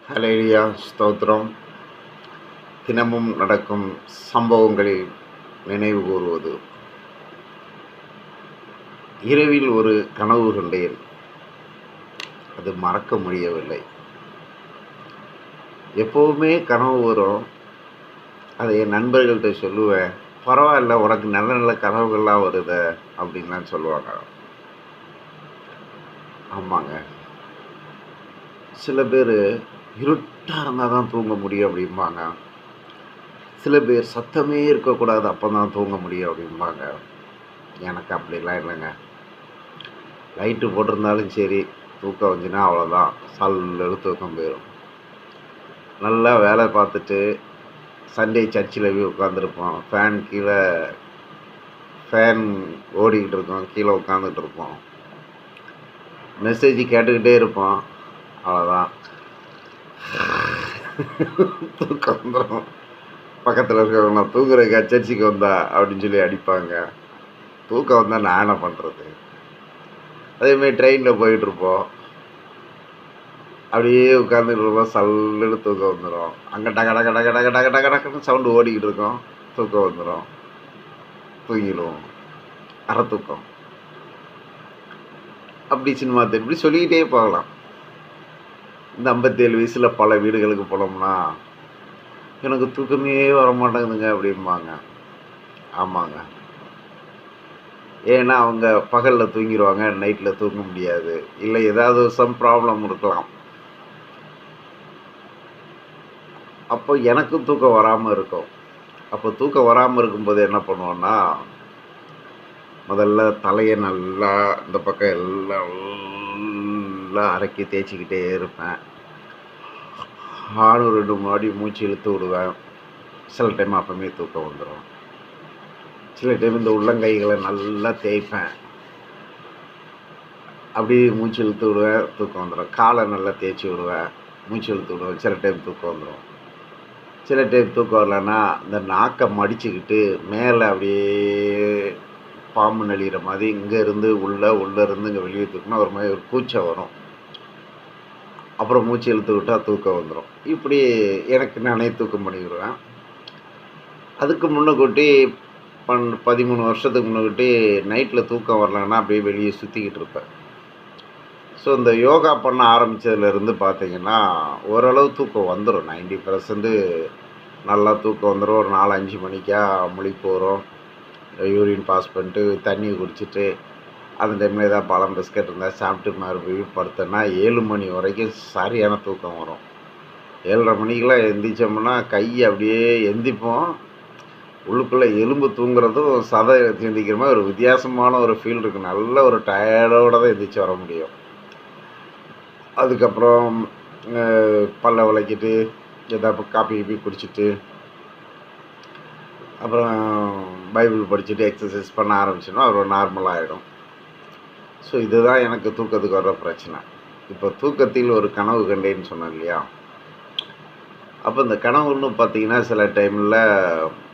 ஹல்லேலூயா ஸ்தோத்திரம். தினமும் நடக்கும் சம்பவங்களில் நினைவு கூறுவது. இரவில் ஒரு கனவு கண்டேன். அது மறக்க முடியவில்லை. எப்போவுமே கனவு வரும். அதை என் நண்பர்கள்ட்ட சொல்லுவேன். பரவாயில்ல, உனக்கு நல்ல நல்ல கனவுகள்லாம் வருதே அப்படின்லாம் சொல்லுவாங்க. ஆமாங்க. சில பேர் இருட்டா இருந்தால் தான் தூங்க முடியும் அப்படிம்பாங்க. சில பேர் சத்தமே இருக்கக்கூடாது, அப்போ தான் தூங்க முடியும் அப்படிம்பாங்க. எனக்கு அப்படிலாம் இல்லைங்க. லைட்டு போட்டிருந்தாலும் சரி, தூக்கம் வந்துச்சுன்னா அவ்வளோதான், சல்லுன்னு தூக்கம் போயிடும். நல்லா வேலை பார்த்துட்டு சண்டே சர்ச்சில் போய் உட்காந்துருப்போம். ஃபேன் ஓடிக்கிட்டு இருக்கோம், கீழே உட்காந்துட்டு இருப்போம். மெசேஜ் கேட்டுக்கிட்டே இருப்போம். அவ்வளோதான், தூக்கம் வந்துடும். பக்கத்தில் இருக்கிறவங்க தூங்குறதுக்கா சர்ச்சுக்கு வந்தா அப்படின்னு சொல்லி அடிப்பாங்க. தூக்கம் வந்தால் நான் என்ன பண்ணுறது? அதேமாதிரி ட்ரெயினில் போயிட்டுருப்போம். அப்படியே உட்காந்துட்டு இருப்போம், சல்லுன்னு தூக்கம் வந்துடும். அங்கே டக டக டக டக டக டக டக்குன்னு சவுண்டு ஓடிக்கிட்டு இருக்கோம், தூக்கம் வந்துடும், தூங்கிடுவோம். அரை தூக்கம். அப்படி சினிமா இப்படி சொல்லிக்கிட்டே போகலாம். இந்த 57 வயசில் பல வீடுகளுக்கு போனோம்னா, எனக்கு தூக்கமே வர மாட்டேங்குதுங்க அப்படிம்பாங்க. ஆமாங்க. ஏன்னா அவங்க பகலில் தூங்கிடுவாங்க, நைட்டில் தூங்க முடியாது. இல்லை ஏதாவது சம் ப்ராப்ளம் இருக்கலாம். அப்போ எனக்கும் தூக்கம் வராமல் இருக்கும். அப்போ தூக்கம் வராமல் இருக்கும்போது என்ன பண்ணுவோன்னா, முதல்ல தலையை நல்லா இந்த பக்கம் எல்லாம் நல்லா அரைக்கி தேய்ச்சிக்கிட்டே இருப்பேன். ஆணும் 2 மாடி மூச்சு இழுத்து விடுவேன். சில டைம் அப்போமே தூக்கம் வந்துடும். சில டைம் இந்த உள்ளங்கைகளை நல்லா தேய்ப்பேன். அப்படியே மூச்சு இழுத்து விடுவேன், தூக்கம் வந்துடும். காலை நல்லா தேய்ச்சி விடுவேன், மூச்சு இழுத்து விடுவேன். சில டைம் தூக்கம் வந்துடும். சில டைம் தூக்கம் வரலன்னா இந்த நாக்கை மடிச்சுக்கிட்டு மேலே அப்படியே பாம்பு நெளிகிற மாதிரி இங்கேருந்து உள்ளேருந்து இங்கே வெளியே தூக்கினா ஒரு மாதிரி ஒரு கூச்சம் வரும். அப்புறம் மூச்சு இழுத்து விட்டால் தூக்கம் வந்துடும். இப்படி எனக்கு நானே தூக்கம் பண்ணிக்கிடுவேன். அதுக்கு முன்னக்கூட்டி 13 வருஷத்துக்கு முன்னக்கூட்டி நைட்டில் தூக்கம் வரலன்னா அப்படியே வெளியே சுற்றிக்கிட்டு இருப்பேன். ஸோ இந்த யோகா பண்ண ஆரம்பித்ததுலேருந்து பார்த்தீங்கன்னா ஓரளவு தூக்கம் வந்துடும். 90% நல்லா தூக்கம் வந்துடும். ஒரு 4-5 மணிக்கா முழிப்பு வரும். யூரின் பாஸ் பண்ணிட்டு தண்ணி குடிச்சிட்டு அந்த டைமில் ஏதாவது பழம் பிஸ்கட் இருந்தால் சாப்பிட்டு மறுபடியும் படுத்தேன்னா 7 மணி வரைக்கும் சரியான தூக்கம் வரும். 7:30 மணிக்கெலாம் எந்திரிச்சோம்னா கை அப்படியே எந்திப்போம். உள்ளுக்குள்ளே எலும்பு தூங்குறதும் சதை எந்திக்கிற மாதிரி ஒரு வித்தியாசமான ஒரு ஃபீல் இருக்குது. நல்ல ஒரு டயர்டோடு தான் எந்திரிச்சு வர முடியும். அதுக்கப்புறம் பல்ல விளக்கிட்டு ஏதாவது காப்பி கீப்பி குடிச்சிட்டு அப்புறம் பைபிள் படிச்சுட்டு எக்ஸசைஸ் பண்ண ஆரம்பிச்சோன்னா அப்புறம் நார்மலாகிடும். ஸோ இதுதான் எனக்கு தூக்கத்துக்கு வர்ற பிரச்சனை. இப்போ தூக்கத்தில் ஒரு கனவு கண்டேன்னு சொன்னேன் இல்லையா? அப்போ இந்த கனவுன்னு பார்த்தீங்கன்னா சில டைமில்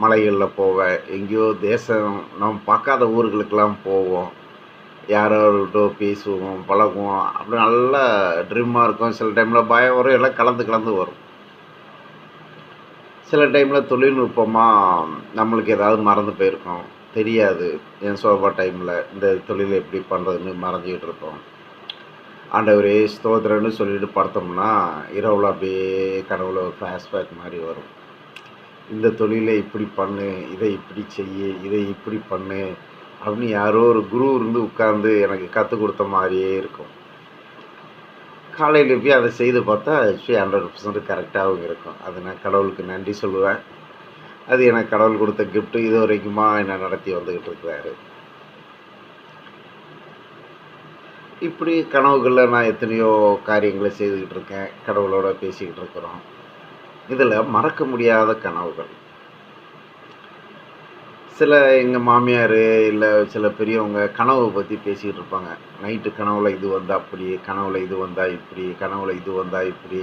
மலைகளில் போவேன், எங்கேயோ தேசம் நம்ம பார்க்காத ஊர்களுக்கெல்லாம் போவோம், யாரோட பேசுவோம், பழகுவோம். அப்படி நல்லா ட்ரீமாக இருக்கும். சில டைமில் பயம் வரும், எல்லாம் கலந்து கலந்து வரும். சில டைமில் தொழில்நுட்பமாக நம்மளுக்கு ஏதாவது மறந்து போயிருக்கோம், தெரியாது. என் சோபா டைமில் இந்த தொழிலை எப்படி பண்ணுறதுன்னு மறந்துக்கிட்டு இருப்போம். ஆண்டவரே ஸ்தோத்திரன்னு சொல்லிட்டு படுத்தோம்னா இரவில் அப்படியே கனவுல ஒரு ஃப்ளாஷ்பேக் மாதிரி வரும். இந்த தொழிலை இப்படி பண்ணு, இதை இப்படி செய்யு, இதை இப்படி பண்ணு அப்படின்னு யாரோ ஒரு குரு இருந்து உட்கார்ந்து எனக்கு கற்றுக் கொடுத்த மாதிரியே இருக்கும். காலையில் போய் அதை செய்து பார்த்தா 100% கரெக்டாகவும் இருக்கும். அது நான் கடவுளுக்கு நன்றி சொல்லுவேன். அது எனக்கு கடவுள் கொடுத்த கிஃப்ட்டு. இது வரைக்குமா என்னை நடத்தி வந்துக்கிட்டு இருக்கிறாரு. இப்படி கனவுகளில் நான் எத்தனையோ காரியங்களை செய்துக்கிட்டு இருக்கேன், கடவுளோட பேசிக்கிட்டு இருக்கிறோம். இதில் மறக்க முடியாத கனவுகள் சில எங்கள் மாமியார் இல்லை சில பெரியவங்க கனவை பற்றி பேசிக்கிட்டு இருப்பாங்க. நைட்டு கனவுல இது வந்தால் அப்படி, கனவுல இது வந்தால் இப்படி, கனவுல இது வந்தால் இப்படி,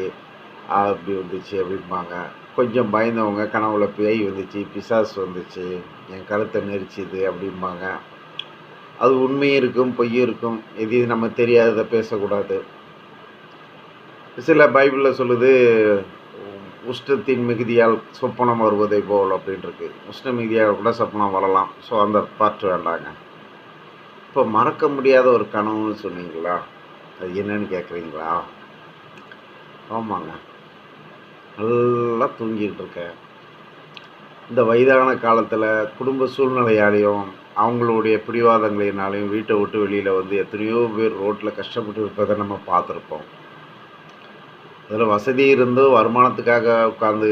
அப்படி வந்துச்சு அப்படிம்பாங்க. கொஞ்சம் பயந்தவங்க கனவுல பேய் வந்துச்சு, பிசாசு வந்துச்சு, என் கழுத்தை நெரிச்சிது அப்படிம்பாங்க. அது உண்மையும் இருக்கும், பொய்யும் இருக்கும். எது நம்ம தெரியாததை பேசக்கூடாது. சில பைபிளில் சொல்லுது, உஷ்ணத்தின் மிகுதியால் சொப்பனம் வருவதை போல் அப்படின்ட்டுருக்கு. உஷ்ண மிகுதியால் கூட சொப்பனம் வரலாம். ஸோ அந்த பார்ட் வேண்டாங்க. இப்போ மறக்க முடியாத ஒரு கனவுன்னு சொன்னீங்களா? அது என்னன்னு கேட்குறீங்களா? ஆமாங்க. நல்லா தூங்கிட்டு இருக்கேன். இந்த வயதான காலத்தில் குடும்ப சூழ்நிலையாலையும், அவங்களுடைய பிடிவாதங்களினாலையும் வீட்டை விட்டு வெளியில் வந்து எத்தனையோ பேர் ரோட்டில் கஷ்டப்பட்டு இருப்பதை நம்ம பார்த்துருப்போம். அதில் வசதி இருந்தும் வருமானத்துக்காக உட்காந்து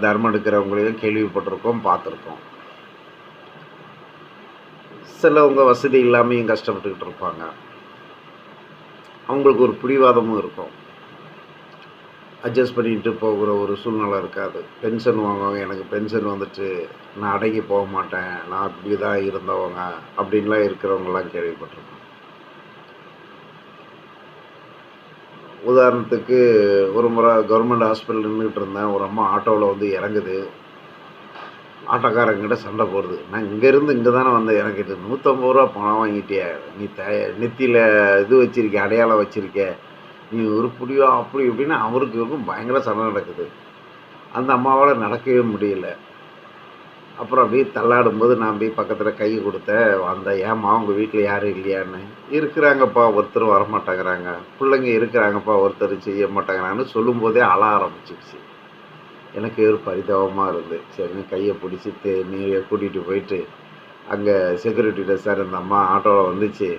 தர்மம் எடுக்கிறவங்களையும் கேள்விப்பட்டிருக்கோம், பார்த்துருக்கோம். சிலவங்க வசதி இல்லாமையும் கஷ்டப்பட்டுக்கிட்டு இருப்பாங்க. அவங்களுக்கு ஒரு பிடிவாதமும் இருக்கும். அட்ஜஸ்ட் பண்ணிட்டு போகிற ஒரு சூழ்நிலை இருக்காது. பென்ஷன் வாங்குவாங்க, எனக்கு பென்ஷன் வந்துட்டு நான் அடங்கி போக மாட்டேன், நான் இப்படி தான் இருந்தவங்க அப்படின்லாம் இருக்கிறவங்கலாம் கேள்விப்பட்டிருக்கோம். உதாரணத்துக்கு ஒரு முறை கவர்மெண்ட் ஹாஸ்பிட்டல் நின்றுட்டு இருந்தேன். ஒரு அம்மா ஆட்டோவில் வந்து இறங்குது. ஆட்டோக்காரங்கிட்ட சண்டை போடுது. நான் இங்கேருந்து இங்கே தானே வந்தேன், எனக்கு இது ரூ. 150 பணம் வாங்கிட்டியே, நீ நெத்தியில் இது வச்சுருக்க, அடையாளம் வச்சுருக்க, நீ உருப்படியா அப்படி இப்படின்னு அவருக்கு இருக்கும் பயங்கர சண்டை நடக்குது. அந்த அம்மாவால் நடக்கவே முடியல. அப்புறம் அப்படியே தள்ளாடும்போது நான் போய் பக்கத்தில் கை கொடுத்தேன். வந்தேன், ஏம்மா உங்கள் வீட்டில் யாரும் இல்லையான்னு. இருக்கிறாங்கப்பா, ஒருத்தர் வரமாட்டேங்கிறாங்க, பிள்ளைங்க இருக்கிறாங்கப்பா, ஒருத்தர் செய்ய மாட்டேங்கிறாங்கன்னு சொல்லும்போதே அழ ஆரம்பிச்சிடுச்சு. எனக்கு ஒரு பரிதாபமாக இருந்து சரின்னு கையை பிடிச்சி நீரை கூட்டிகிட்டு போயிட்டு அங்கே செக்யூரிட்டிகிட்ட, சார் இந்த அம்மா ஆட்டோவில் வந்துச்சு,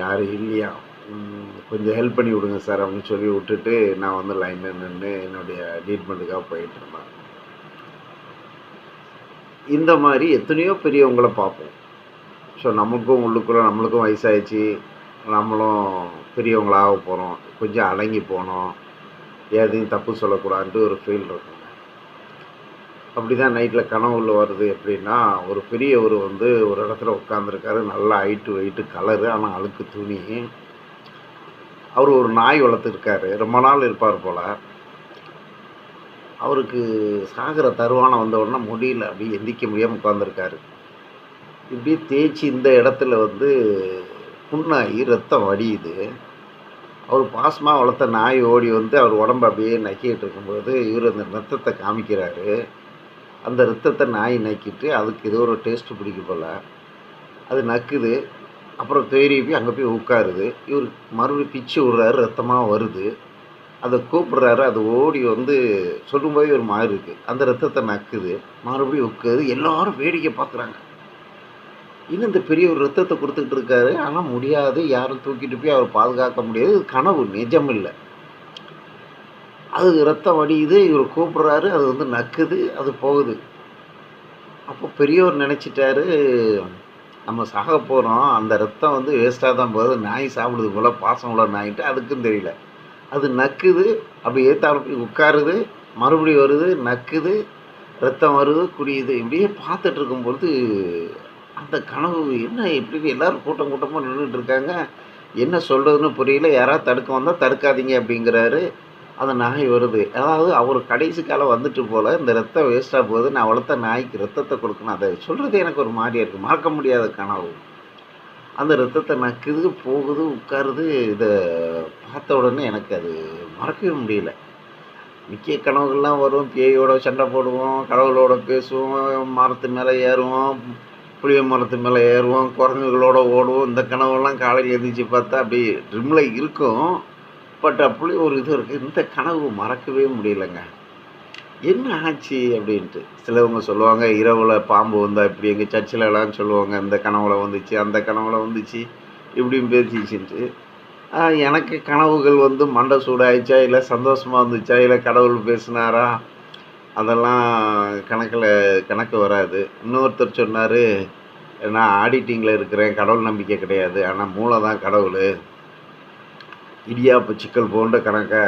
யாரும் இல்லையா, கொஞ்சம் ஹெல்ப் பண்ணி விடுங்க சார் அப்படின்னு சொல்லி விட்டுட்டு நான் வந்து லைனில் நின்று என்னுடைய ட்ரீட்மெண்ட்டுக்காக போயிட்டு இருந்தேன். இந்த மாதிரி எத்தனையோ பெரியவங்களை பார்ப்போம். ஸோ நமக்கும் உள்ளுக்குள்ளே நம்மளுக்கும் வயசாகிடுச்சு, நம்மளும் பெரியவங்களாக போகிறோம், கொஞ்சம் அடங்கி போனோம், எதையும் தப்பு சொல்லக்கூடாதுன்ட்டு ஒரு ஃபீல் இருக்குங்க. அப்படி தான் நைட்டில் கனவுல வருது. எப்படின்னா, ஒரு பெரியவர் வந்து ஒரு இடத்துல உட்காந்துருக்காரு, நல்லா ஹைட்டு வெயிட்டு கலரு, ஆனால் அழுக்கு துணி. அவர் ஒரு நாய் வளர்த்துருக்காரு, ரொம்ப நாள் இருப்பார் போல். அவருக்கு சாகிற தருவானம் வந்த உடனே முடியல, அப்படியே எந்திரிக்க முடியாமல் உட்காந்துருக்காரு. இப்படியே தேய்ச்சி இந்த இடத்துல வந்து புண்ணாகி ரத்தம் வடியுது. அவர் பாசமாக வளர்த்த நாய் ஓடி வந்து அவர் உடம்பு அப்படியே நக்கிட்டு இருக்கும்போது இவர் அந்த ரத்தத்தை காமிக்கிறாரு. அந்த ரத்தத்தை நாய் நக்கிட்டு அதுக்கு ஏதோ ஒரு டேஸ்ட்டு பிடிக்கும் போல், அது நக்குது. அப்புறம் தேறி போய் அங்கே போய் உட்காருது. இவர் மறுபடியும் பிச்சு விட்றாரு, ரத்தமாக வருது. அதை கூப்பிட்றாரு, அது ஓடி வந்து சொல்லும்போதே ஒரு மாதிரி இருக்குது. அந்த ரத்தத்தை நக்குது, மறுபடியும் உட்காது. எல்லோரும் வேடிக்கை பார்க்குறாங்க. இன்னும் இந்த பெரிய ஒரு ரத்தத்தை கொடுத்துக்கிட்டு இருக்காரு, ஆனால் முடியாது, யாரும் தூக்கிட்டு போய் அவர் பாதுகாக்க முடியாது. இது கனவு, நிஜம் இல்லை. அது ரத்தம் வடியுது, இவர் கூப்பிட்றாரு, அது வந்து நக்குது, அது போகுது. அப்போ பெரியவர் நினச்சிட்டாரு, நம்ம சாக போகிறோம், அந்த ரத்தம் வந்து வேஸ்ட்டாக தான் போகுது, நாய் சாப்பிடுது போல், பாசம் உள்ள நாயிட்டு அதுக்கும் தெரியல. அது நக்குது, அப்படி ஏற்றாலும் போய் உட்காருது, மறுபடியும் வருது, நக்குது, ரத்தம் வருது, குடியுது. இப்படியே பார்த்துட்டு இருக்கும்பொழுது அந்த கனவு என்ன எப்படி எல்லோரும் கூட்டம் கூட்டமாக நின்றுட்டு இருக்காங்க. என்ன சொல்கிறதுன்னு புரியல. யாராவது தடுக்க வந்தால் தடுக்காதீங்க அப்படிங்கிறாரு. அந்த நாய் வருது. அதாவது அவர் கடைசி காலம் வந்துட்டு போல், இந்த ரத்தம் வேஸ்ட்டாக போகுது, நான் வளர்த்த நாய்க்கு ரத்தத்தை கொடுக்கணும். அதை சொல்கிறது எனக்கு ஒரு மாதிரியாக இருக்குது. மறக்க முடியாத கனவு. அந்த ரத்தத்தை நக்குது, போகுது, உட்காருது. இதை பார்த்த உடனே எனக்கு அது மறக்கவே முடியல. முக்கிய கனவுகள்லாம் வரும், பேயோட சண்டை போடுவோம், கடவுளோட பேசுவோம், மரத்து மேலே ஏறுவோம், புளிய மரத்து மேலே ஏறுவோம், குரங்குகளோட ஓடுவோம். இந்த கனவுலாம் காலையில் எழுந்திரிச்சு பார்த்தா அப்படியே ட்ரிம்மில் இருக்கும். பட் அப்படி ஒரு இது இருக்குது. இந்த கனவு மறக்கவே முடியலைங்க. என்ன ஆச்சு அப்படின்ட்டு சிலவங்க சொல்லுவாங்க, இரவில் பாம்பு வந்தால் இப்படி எங்கள் சர்ச்சிலலாம் சொல்லுவாங்க, இந்த கனவுல வந்துச்சு, அந்த கனவுல வந்துச்சு, இப்படியும் பேசிச்சுன்ட்டு. எனக்கு கனவுகள் வந்து மண்டை சூடாயிடுச்சா, இல்லை சந்தோஷமாக வந்துச்சா, இல்லை கடவுள் பேசினாரா, அதெல்லாம் கணக்கு வராது. இன்னொருத்தர் சொன்னார், நான் ஆடிட்டிங்கில் இருக்கிறேன், கடவுள் நம்பிக்கை கிடையாது, ஆனால் மூளை தான் கடவுள், இடியாப்பு சிக்கல் போன்ற கணக்கை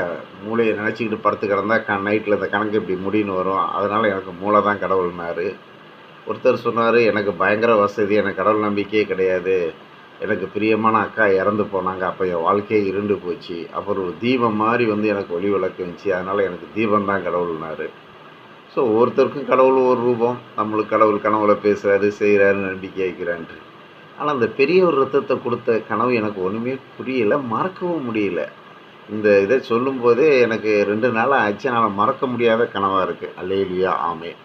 மூளையை நினச்சிக்கிட்டு படுத்து கிடந்தா நைட்டில் இந்த கணக்கு இப்படி முடின்னு வரும், அதனால் எனக்கு மூளை தான் கடவுள்னார். ஒருத்தர் சொன்னார், எனக்கு பயங்கர வசதி, எனக்கு கடவுள் நம்பிக்கையே கிடையாது, எனக்கு பிரியமான அக்கா இறந்து போனாங்க, அப்போ என் வாழ்க்கையே இருண்டு போச்சு, அப்புறம் ஒரு தீபம் மாதிரி வந்து எனக்கு ஒளி விளக்கு வந்துச்சு, அதனால் எனக்கு தீபம் தான் கடவுள்னார். ஸோ ஒருத்தருக்கும் கடவுள் ஒரு ரூபம், நம்மளுக்கு கடவுள் கனவுல பேசுகிறாரு, செய்கிறாரு, நம்பிக்கை வைக்கிறான்ட்டு. ஆனால் அந்த பெரிய ஒரு ரத்தத்தை கொடுத்த கனவு எனக்கு ஒன்றுமே புரியலை, மறக்கவும் முடியல. இந்த இத சொல்லும்போதே எனக்கு 2 நாளா ஆச்சு. ஆனா மறக்க முடியாத கனவா இருக்கு. அல்லேலூயா! ஆமென்.